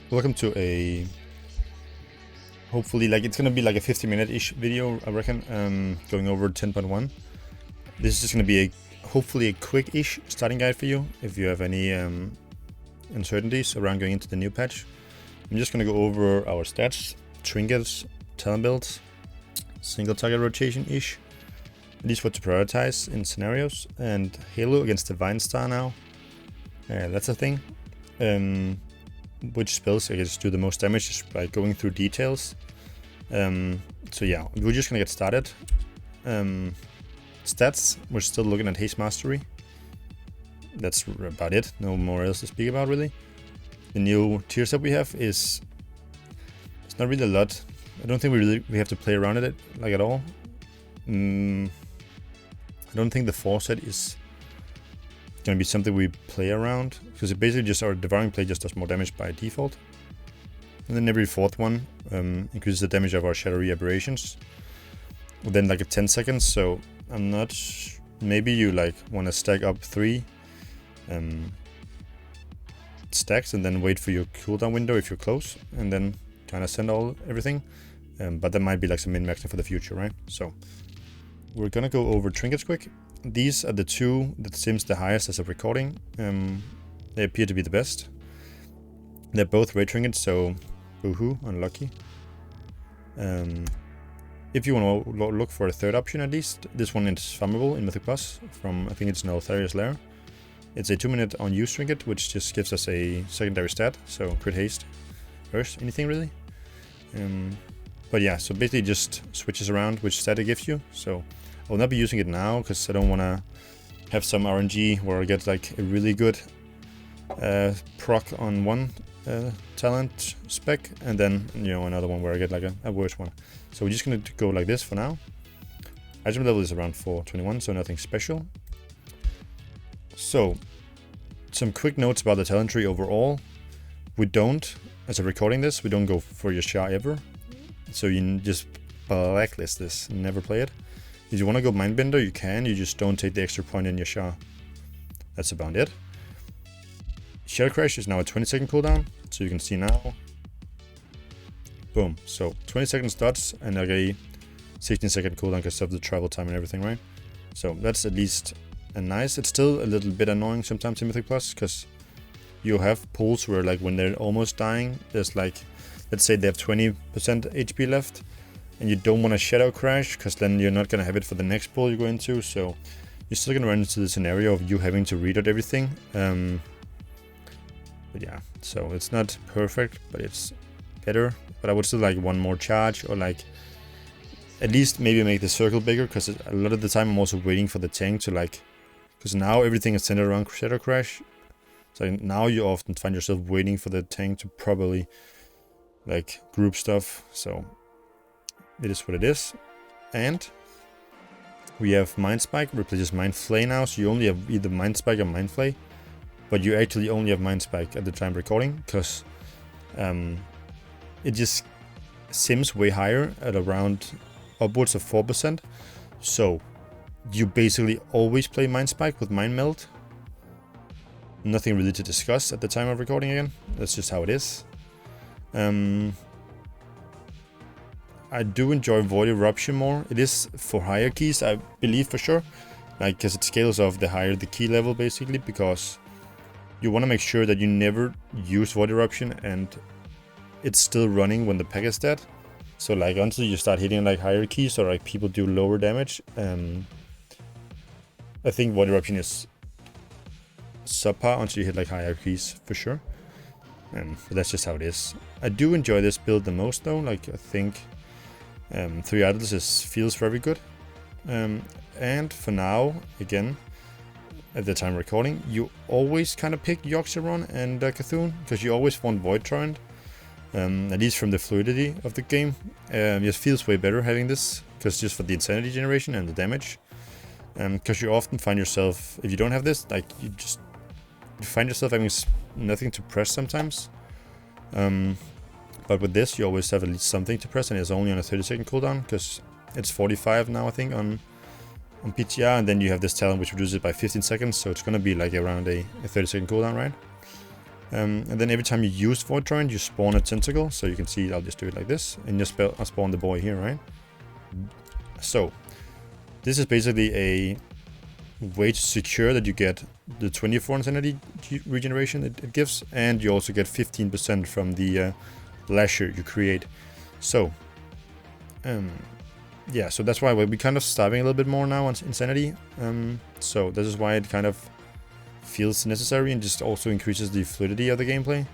Welcome to a hopefully it's gonna be like a 50-minute-ish video, I reckon, going over 10.1. This is just gonna be hopefully a quick-ish starting guide for you if you have any uncertainties around going into the new patch. I'm just gonna go over our stats, trinkets, talent builds, single target rotation-ish, at least what to prioritize in scenarios, and Halo against Divine Star now. That's a thing. Which spells I guess do the most damage just by going through details. So yeah, we're just gonna get started. Stats, we're still looking at Haste Mastery. That's about it, no more else to speak about really. The new tiers that we have it's not really a lot. I don't think we have to play around it like at all. I don't think the 4 set is gonna be something we play around, because it basically just our devouring play just does more damage by default, and then every 4th one increases the damage of our shadowy aberrations within like a 10 seconds. So I'm not, maybe you want to stack up 3 stacks and then wait for your cooldown window if you're close, and then kind of send everything, but that might be like some min-maxing for the future, right? So we're gonna go over trinkets quick. These are the 2 that seems the highest as of recording. They appear to be the best. They're both ray trinkets, so boohoo, unlucky. If you want to look for a 3rd option at least, this one is farmable in Mythic Plus from, I think it's Neltharius Lair. It's a 2-minute on use trinket, which just gives us a secondary stat, so crit haste, burst, anything really. But yeah, so basically just switches around which stat it gives you. So I will not be using it now because I don't want to have some RNG where I get like a really good proc on one talent spec, and then another one where I get like a worse one. So we're just going to go like this for now. Item level is around 421, so nothing special. So some quick notes about the talent tree overall. We don't, as I'm recording this, we don't go for your Shah ever. So you just blacklist this and never play it. If you want to go Mindbender, you can, you just don't take the extra point in your Shah. That's about it. Shadow Crash is now a 20-second cooldown, so you can see now. Boom. So 20 seconds dots and like a 16-second cooldown because of the travel time and everything, right? So that's at least a nice. It's still a little bit annoying sometimes in Mythic Plus because you have pulls where when they're almost dying, there's let's say they have 20% HP left, and you don't want to Shadow Crash because then you're not going to have it for the next pull you go into, so you're still going to run into the scenario of you having to read out everything. But yeah, so it's not perfect, but it's better. But I would still like one more charge, or at least maybe make the circle bigger, because a lot of the time I'm also waiting for the tank to because now everything is centered around Shadow Crash. So now you often find yourself waiting for the tank to probably group stuff. So it is what it is. And we have Mind Spike replaces Mind Flay now, so you only have either Mind Spike or Mind Flay, but you actually only have Mind Spike at the time recording, because it just sims way higher at around upwards of 4%. So you basically always play Mind Spike with Mind Melt. Nothing really to discuss at the time of recording again. That's just how it is. I do enjoy Void Eruption more. It is for higher keys, I believe, for sure. Because it scales off the higher the key level, basically, because you want to make sure that you never use Void Eruption and it's still running when the pack is dead. So until you start hitting higher keys, or people do lower damage, I think Void Eruption is subpar until you hit higher keys, for sure. But that's just how it is. I do enjoy this build the most though. I think 3 idols feels very good. And for now, again, at the time recording, you always kind of pick Yoxeron and Cthulhu, because you always want Void Torrent. At least from the fluidity of the game. It feels way better having this, because just for the insanity generation and the damage. Because you often find yourself, if you don't have this, you find yourself having nothing to press sometimes. But with this, you always have at least something to press, and it's only on a 30-second cooldown, because it's 45 now, I think, on PTR, and then you have this talent which reduces it by 15 seconds, so it's going to be around a 30-second cooldown, right? And then every time you use Void Torrent, you spawn a tentacle. So you can see, I'll just do it like this, and just I'll spawn the boy here, right? So this is basically a way to secure that you get the 24 insanity regeneration it gives, and you also get 15% from the lasher you create. So yeah, so that's why we're kind of starving a little bit more now on insanity. So this is why it kind of feels necessary, and just also increases the fluidity of the gameplay.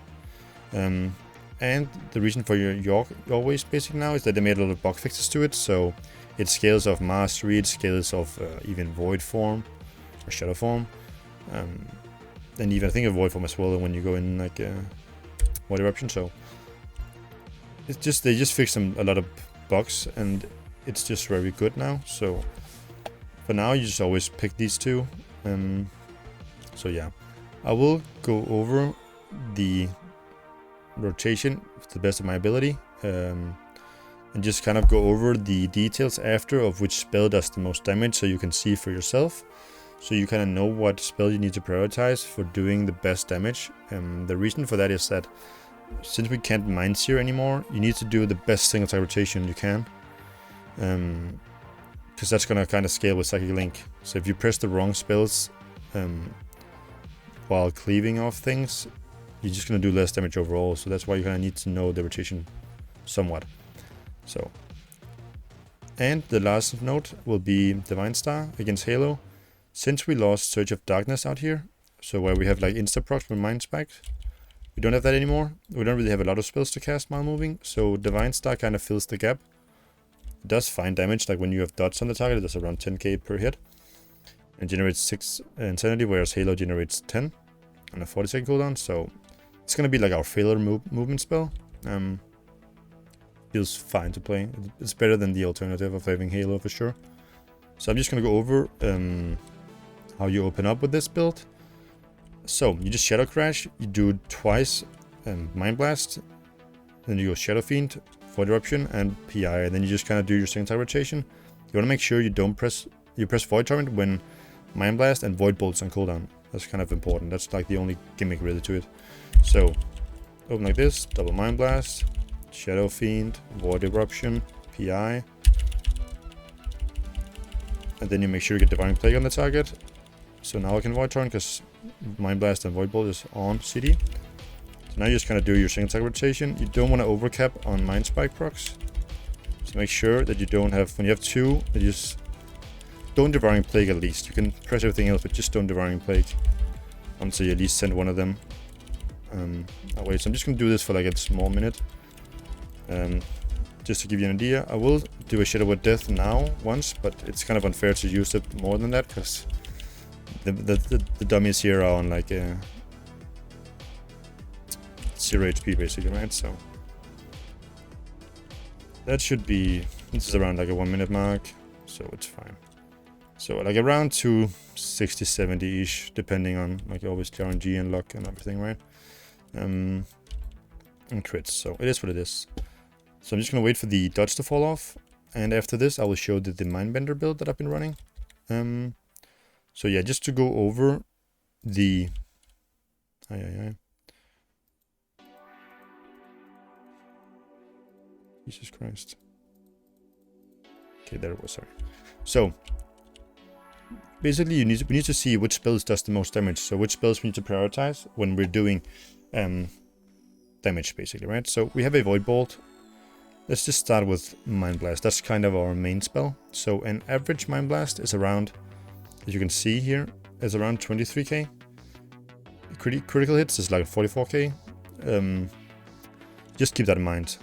And the reason for your waste basic now is that they made a lot of bug fixes to it, so it scales of mastery, it scales of even void form or shadow form, and even I think of void form as well when you go in like void eruption. So it's just they just fixed a lot of bugs, and it's just very good now. So for now, you just always pick these two. So yeah, I will go over the rotation to the best of my ability, and just kind of go over the details after of which spell does the most damage, so you can see for yourself, so you kind of know what spell you need to prioritize for doing the best damage. The reason for that is that since we can't mind sear anymore, you need to do the best single attack rotation you can, because that's gonna kind of scale with Psychic Link. So if you press the wrong spells while cleaving off things, you're just gonna do less damage overall. So that's why you kind of need to know the rotation somewhat. So, and the last note will be Divine Star against Halo. Since we lost Surge of Darkness out here, so where we have like insta-procs with Mind Spike, we don't have that anymore. We don't really have a lot of spells to cast while moving, so Divine Star kind of fills the gap. It does fine damage, like when you have dots on the target, it does around 10k per hit. And generates 6 insanity, whereas Halo generates 10 on a 40-second cooldown, so it's gonna be like our failure movement spell. Feels fine to play. It's better than the alternative of having Halo for sure. So I'm just gonna go over how you open up with this build. So you just Shadow Crash, you do twice Mind Blast, then you go Shadow Fiend, Void Eruption, and PI, and then you just kind of do your single attack rotation. You want to make sure you don't press Void Torrent when Mind Blast and Void Bolt's on cooldown. That's kind of important. That's like the only gimmick really to it. So open like this, double Mind Blast, Shadow Fiend, Void Eruption, PI, and then you make sure you get Divine Plague on the target. So now I can Void Torrent because Mind Blast and Void Bolt is on CD. So now you just kind of do your single attack rotation. You don't want to overcap on Mind Spike procs. So make sure that you don't have, when you have two, you just don't Devouring Plague at least. You can press everything else, but just don't Devouring Plague until you at least send one of them away. So I'm just going to do this for like a small minute. Just to give you an idea, I will do a Shadow with Death now once, but it's kind of unfair to use it more than that because the dummies here are on like 0 HP basically, right? So that should be, this is around like a 1 minute mark, so it's fine. So like around 260, 70-ish, depending on like always RNG and luck and everything, right? And crits, so it is what it is. So I'm just gonna wait for the dodge to fall off, and after this I will show the Mindbender build that I've been running. So yeah, just to go over the Jesus Christ. Okay, there it was, sorry. So basically we need to see which spells does the most damage, so which spells we need to prioritize when we're doing damage basically, right? So we have a Void Bolt. Let's just start with Mind Blast. That's kind of our main spell. So an average Mind Blast is around, as you can see here, is around 23k. Critical hits is like 44k. Just keep that in mind.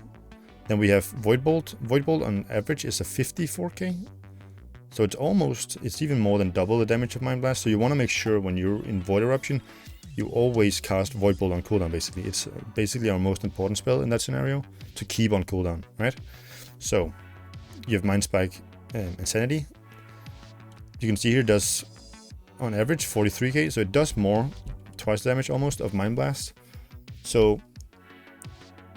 Then we have Void Bolt. Void Bolt on average is a 54k. So it's even more than double the damage of Mind Blast. So you want to make sure when you're in Void Eruption, you always cast Void Bolt on cooldown basically. It's basically our most important spell in that scenario to keep on cooldown, right? So you have Mind Spike Insanity. You can see here it does on average 43k, so it does more, twice the damage almost of Mind Blast. So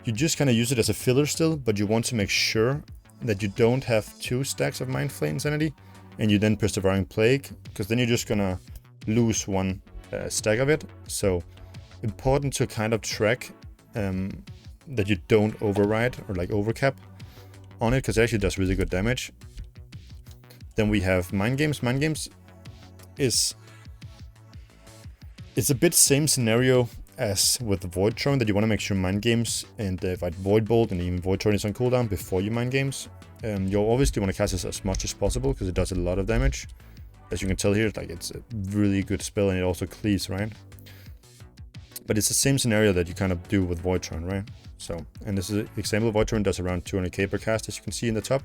you just kind of use it as a filler still, but you want to make sure that you don't have 2 stacks of Mind Flame Insanity and you then press Devouring Plague, because then you're just gonna lose 1 stack of it. So important to kind of track that you don't override or like overcap on it, because it actually does really good damage. Then we have Mind Games. Mind Games is it's a bit same scenario as with the Void Throne, that you want to make sure Mind Games and Void Bolt and even Void Throne is on cooldown before you Mind Games. You obviously want to cast this as much as possible because it does a lot of damage. As you can tell here, like it's a really good spell, and it also cleaves, right? But it's the same scenario that you kind of do with Void Throne, right? So, and this is an example. Void Throne does around 200k per cast, as you can see in the top.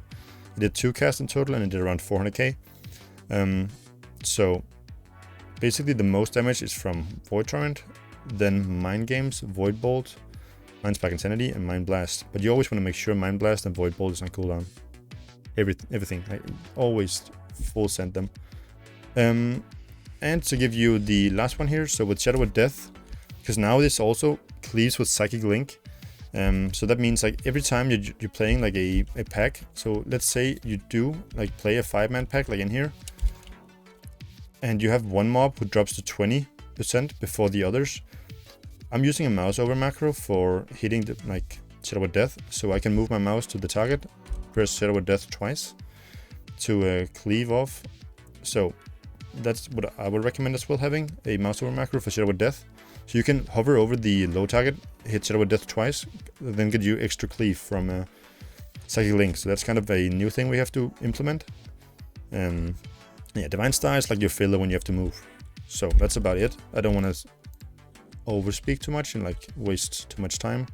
It did 2 casts in total, and it did around 400k. So basically the most damage is from Void Torrent, then Mind Games, Void Bolt, Mind Spike Insanity, and Mind Blast. But you always want to make sure Mind Blast and Void Bolt is on cooldown. Everything. I always full send them. And to give you the last one here, so with Shadow of Death, because now this also cleaves with Psychic Link. So that means like every time you're playing like a pack, so let's say you do like play a 5-man pack like in here, and you have one mob who drops to 20% before the others. I'm using a mouse over macro for hitting the like Shadow of Death, so I can move my mouse to the target, press Shadow of Death twice to cleave off. So that's what I would recommend as well, having a mouse over macro for Shadow of Death. So you can hover over the low target, hit Shadow of Death twice, then get you extra cleave from Psychic Link. So that's kind of a new thing we have to implement. Yeah, Divine Star is like your filler when you have to move. So that's about it. I don't want to overspeak too much and like waste too much time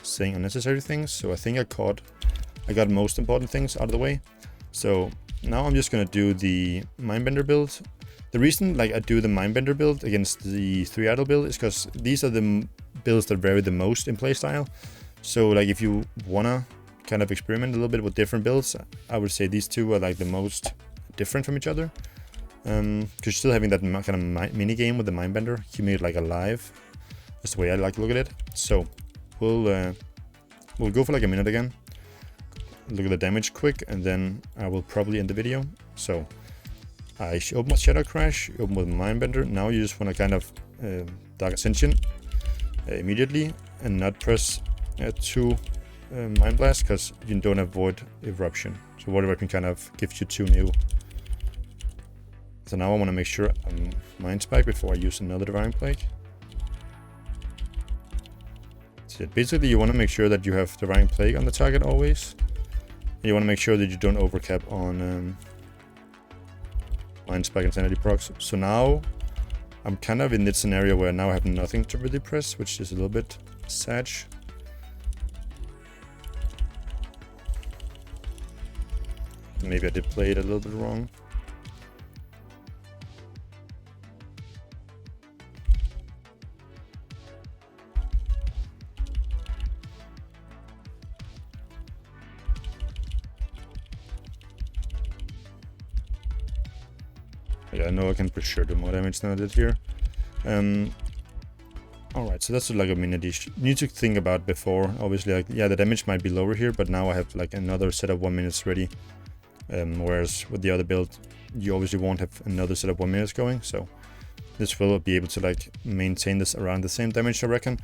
saying unnecessary things. So I think I got most important things out of the way. So now I'm just gonna do the Mindbender build. The reason like I do the Mindbender build against the 3 idol build is because these are the builds that vary the most in playstyle. So like if you wanna kind of experiment a little bit with different builds, I would say these two are like the most different from each other. Because you're still having that kind of mini game with the Mindbender, keeping it like alive. That's the way I like to look at it. So we'll go for like a minute again. Look at the damage quick, and then I will probably end the video. So I open with Shadow Crash, open with Mindbender. Now you just want to kind of Dark Ascension immediately and not press 2 Mind Blast, because you don't have Void Eruption. So Void Eruption kind of gives you 2 new. So now I want to make sure I'm Mind Spike before I use another Divine Plague. That's it. Basically you want to make sure that you have Divine Plague on the target always. And you want to make sure that you don't overcap on Mind Spike Insanity procs. So now I'm kind of in this scenario where now I have nothing to really press, which is a little bit sad. Maybe I did play it a little bit wrong. Yeah, I know I can for sure do more damage than I did here. Alright, so that's like a minute ish. You need to think about before, obviously, like, yeah, the damage might be lower here, but now I have like another set of 1 minute ready. Whereas with the other build, you obviously won't have another set of 1 minute going, so this will be able to like maintain this around the same damage, I reckon.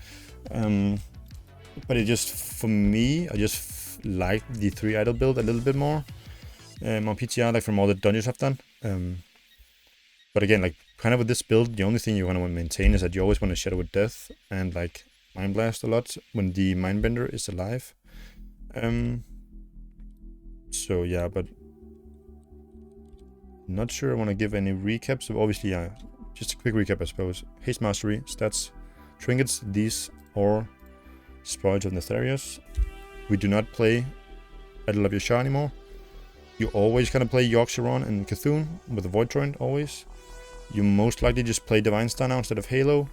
But it just, for me, I just like the 3 idol build a little bit more on PTR, like from all the dungeons I've done. But again, like kind of with this build, the only thing you want to maintain is that you always want to Shadow of Death and like Mind Blast a lot when the Mindbender is alive. So yeah, but not sure I want to give any recaps. So obviously, yeah, just a quick recap, I suppose. Haste Mastery, stats, Trinkets, these, or Spoils of Netherius. We do not play Idol of Yashar anymore. You always kind of play Yorkshiron and Cthulhu with the Void Torrent, always. You most likely just play Divine Star now instead of Halo.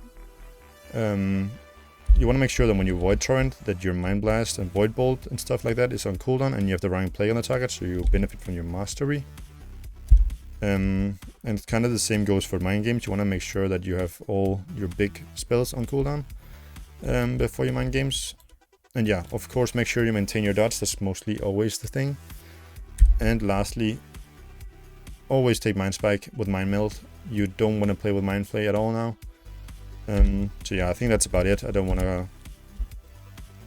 You want to make sure that when you Void Torrent, that your Mind Blast and Void Bolt and stuff like that is on cooldown, and you have the Divine Plague on the target, so you benefit from your Mastery. And kind of the same goes for Mind Games. You want to make sure that you have all your big spells on cooldown before your Mind Games. And yeah, of course, make sure you maintain your dots. That's mostly always the thing. And lastly, always take Mind Spike with Mind Melt. You don't want to play with Mind Flay at all now. So yeah, I think that's about it. I don't want to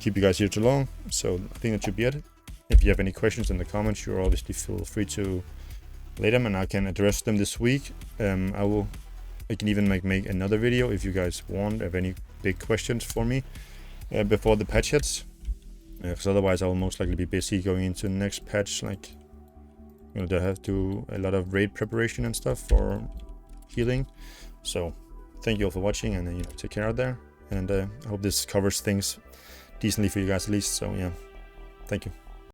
keep you guys here too long, so I think that should be it. If you have any questions in the comments, you're obviously feel free to lay them, and I can address them this week. I can even make another video if you guys want, have any big questions for me before the patch hits, because otherwise I will most likely be busy going into the next patch, like, you know, they have to a lot of raid preparation and stuff for healing. So thank you all for watching, and you know, take care out there, and I hope this covers things decently for you guys at least. So yeah, thank you.